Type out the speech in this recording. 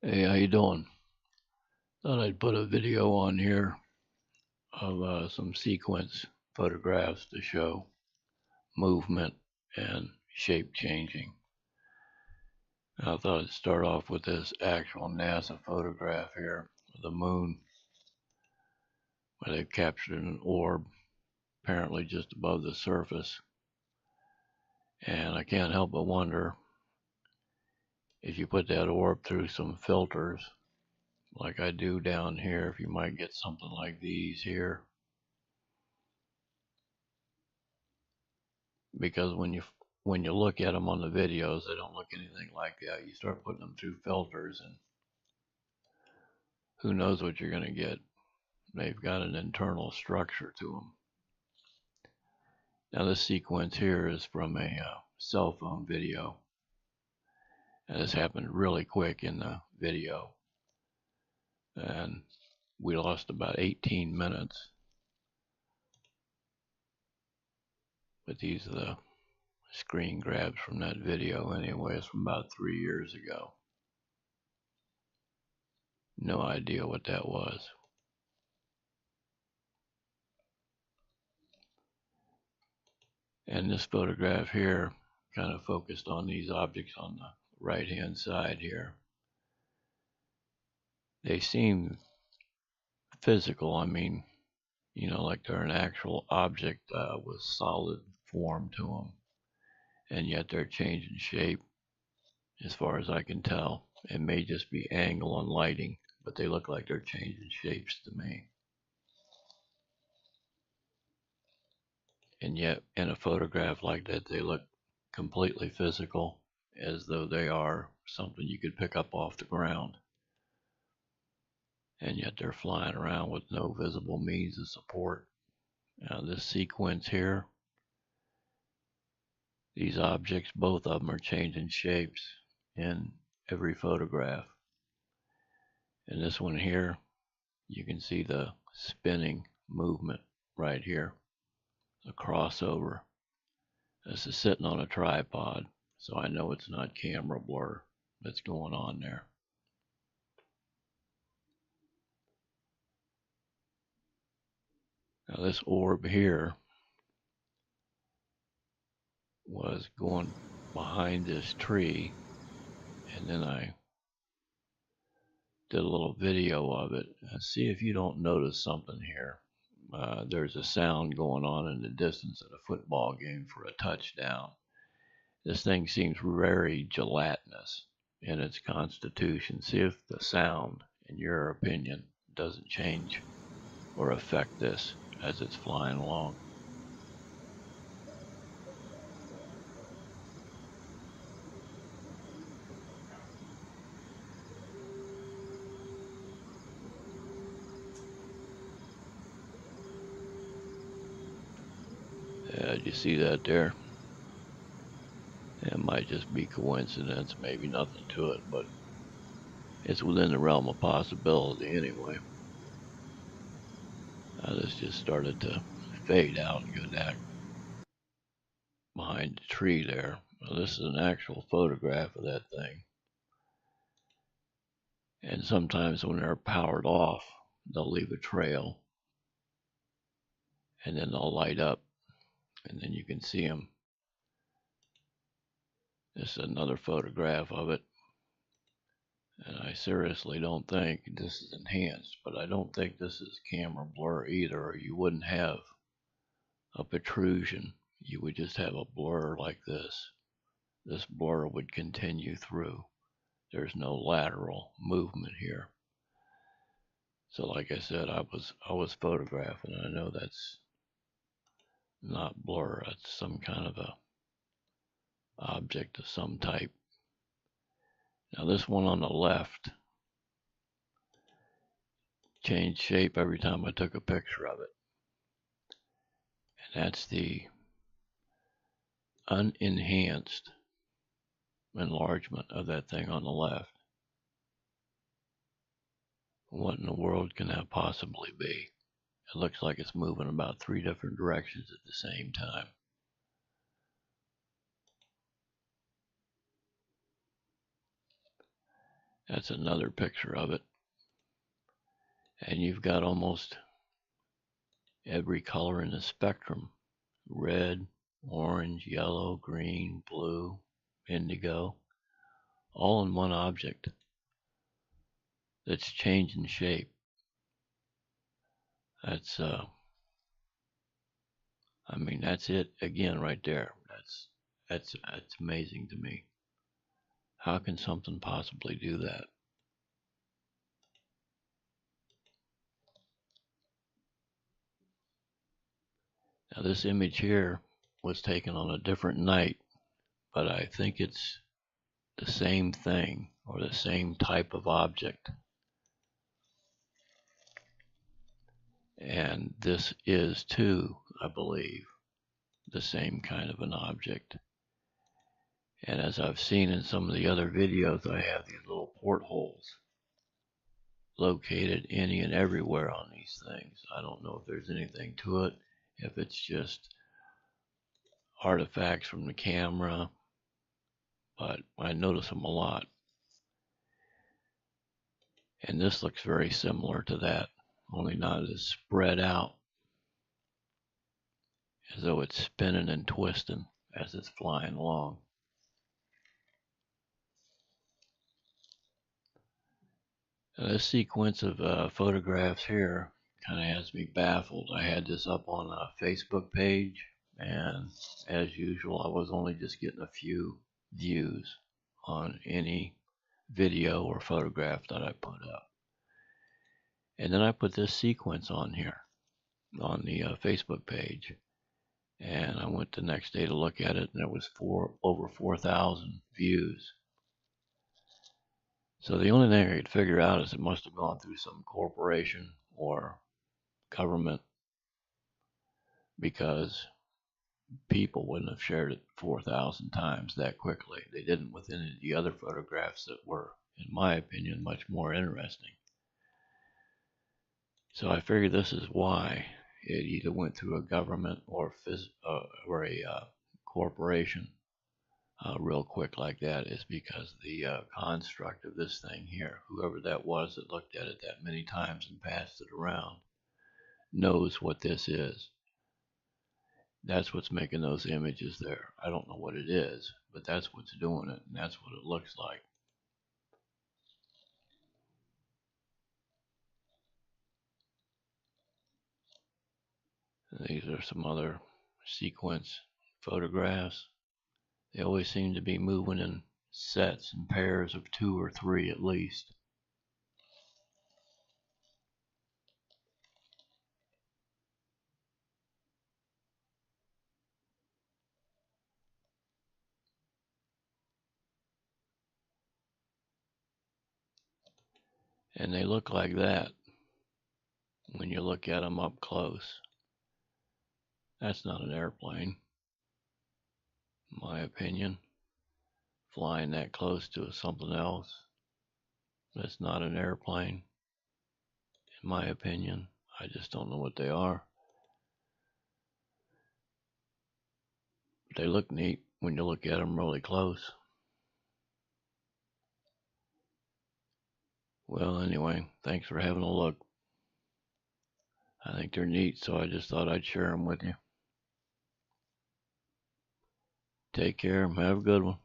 Hey, how you doing? Thought I'd put a video on here of some sequence photographs to show movement and shape changing. I thought I'd start off with this actual NASA photograph here of the moon, where they've captured an orb apparently just above the surface. And I can't help but wonder if you put that orb through some filters, like I do down here, if you might get something like these here. Because when you look at them on the videos, they don't look anything like that. You start putting them through filters, and who knows what you're going to get. They've got an internal structure to them. Now, this sequence here is from a cell phone video, and this happened really quick in the video, and we lost about 18 minutes. But these are the screen grabs from that video anyway. It's from about 3 years ago. No idea what that was. And this photograph here kind of focused on these objects on the right hand side here. They seem physical. I mean, like they're an actual object with solid form to them. And yet they're changing shape as far as I can tell. It may just be angle and lighting, but they look like they're changing shapes to me. And yet in a photograph like that, they look completely physical, as though they are something you could pick up off the ground. And yet they're flying around with no visible means of support. Now this sequence here, these objects, both of them are changing shapes in every photograph. And this one here, you can see the spinning movement right here, the crossover. This is sitting on a tripod, so I know it's not camera blur that's going on there. Now this orb here was going behind this tree, and then I did a little video of it. See if you don't notice something here. There's a sound going on in the distance at a football game for a touchdown. This thing seems very gelatinous in its constitution. See if the sound, in your opinion, doesn't change or affect this as it's flying along. Do you see that there? It might just be coincidence, maybe nothing to it, but it's within the realm of possibility anyway. This just started to fade out and go back behind the tree there. Well, this is an actual photograph of that thing. And sometimes when they're powered off, they'll leave a trail, and then they'll light up, and then you can see them. This is another photograph of it. And I seriously don't think this is enhanced, but I don't think this is camera blur either, or you wouldn't have a protrusion. You would just have a blur like this. This blur would continue through. There's no lateral movement here. So like I said, I was photographing, and I know that's not blur. That's some kind of a object of some type. Now this one on the left changed shape every time I took a picture of it. And that's the unenhanced enlargement of that thing on the left. What in the world can that possibly be? It looks like it's moving about 3 different directions at the same time. That's another picture of it. And you've got almost every color in the spectrum: red, orange, yellow, green, blue, indigo, all in one object that's changing shape. That's I mean, that's it again right there. That's amazing to me. How can something possibly do that? Now this image here was taken on a different night, but I think it's the same thing or the same type of object. And this is too, I believe, the same kind of an object. And as I've seen in some of the other videos, I have these little portholes located any and everywhere on these things. I don't know if there's anything to it, if it's just artifacts from the camera, but I notice them a lot. And this looks very similar to that, only not as spread out, as though it's spinning and twisting as it's flying along. This sequence of photographs here kind of has me baffled. I had this up on a Facebook page, and as usual, I was only just getting a few views on any video or photograph that I put up. And then I put this sequence on here on the Facebook page, and I went the next day to look at it, and it was over 4,000 views. So the only thing I could figure out is it must have gone through some corporation or government, because people wouldn't have shared it 4,000 times that quickly. They didn't with any of the other photographs that were, in my opinion, much more interesting. So I figured this is why it either went through a government or a corporation real quick like that, is because the construct of this thing here, whoever that was that looked at it that many times and passed it around, knows what this is. That's what's making those images there. I don't know what it is, but that's what's doing it, and that's what it looks like. And these are some other sequence photographs. They always seem to be moving in sets and pairs of 2 or 3 at least. And they look like that when you look at them up close. That's not an airplane, in my opinion. Flying that close to something else, that's not an airplane, in my opinion. I just don't know what they are. They look neat when you look at them really close. Well, anyway, thanks for having a look. I think they're neat, so I just thought I'd share them with you. Take care. Have a good one.